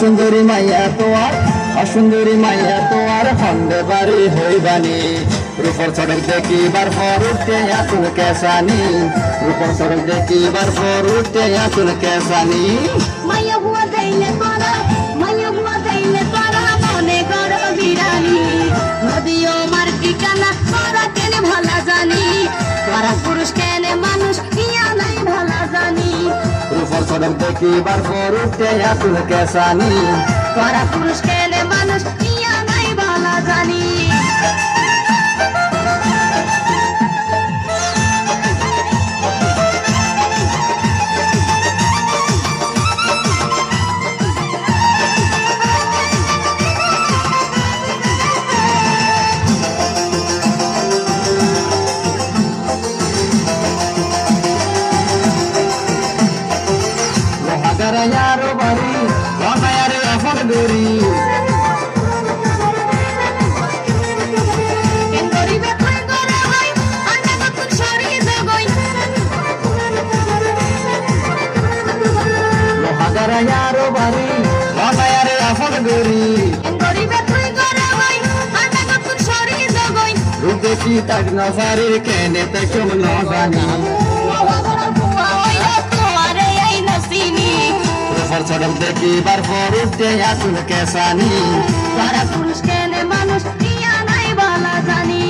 অসুন্দরী মাইয়া তোয়ার অসুন্দরী মাইয়া তোয়ার খন্ডে বাড়ি হইবানি রূপর সড়ক দেখিবার পর উঠতে আতুল কেসানি রূপর সড়ক দেখিবার পর উঠতে আতুল কেসানি মাইয়া বুয়া দেইলে তোরা মনে করো বিরানি নদীও মার ঠিকানা তোরা কেনে ভালা জানি তোরা পুরুষ কেনে মানুষ ইয়া নাই ভালা জানি রূপর সড়ক দেখিবার পর উঠতে আতুল কেসানি তোরা পুরুষ কেনে মানুষ ইয়া নাই ভালা জানি Yaaro bari, lama yare afon duri. কেন করিবে তুই করে হই আন্না কত sorry জগই Lohagara yaaro bari, lama yare afon duri. কেন করিবে তুই করে হই আন্না কত sorry জগই Rute ki tag na fari kene te kum no gani. বুয়া হইয়া তোরে এই নসিনি Rufar sodam deki bar for utte atul kesani. তোরা পুরুষ কেনে মানুষ ইয়া নাই ভালা জানি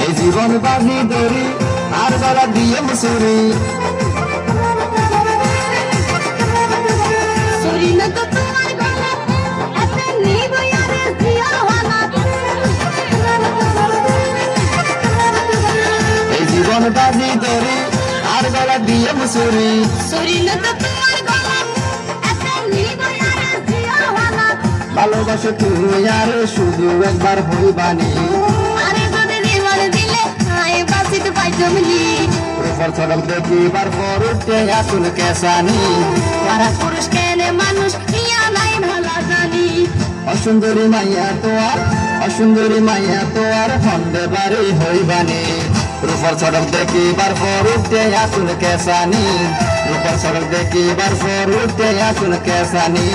Ei জীবন বাজি দরি আর গলা দিয়ে মুসুরি. সরি না তো তোমার গলা এত নিব ইয়ারে জিয়া হানা এই জীবন বাজি দরি আর গলা দিয়ে মুসুরি. সরি না তো তোমার গলা এত নিব ইয়ারে জিয়া হানা ভালোবাসো তুই আর শুধু একবার হইবানি. আরে যদি জীবন দিলে আই বাসিত পাইতো মিলি রূপর সড়ক দেখিবার পর উঠতে আতুল কেসানি. তোরা পুরুষ কেনে মানুষ ইয়া নাই ভালা জানি অসুন্দরী মাইয়া তোয়ার অসুন্দরী মাইয়া তোয়ার খন্ডে বাড়ি হইবানি. রূপর সড়ক দেখিবার পর উঠতে আতুল কেসানি. রূপর সড়ক দেখিবার পর উঠতে আতুল কেসানি.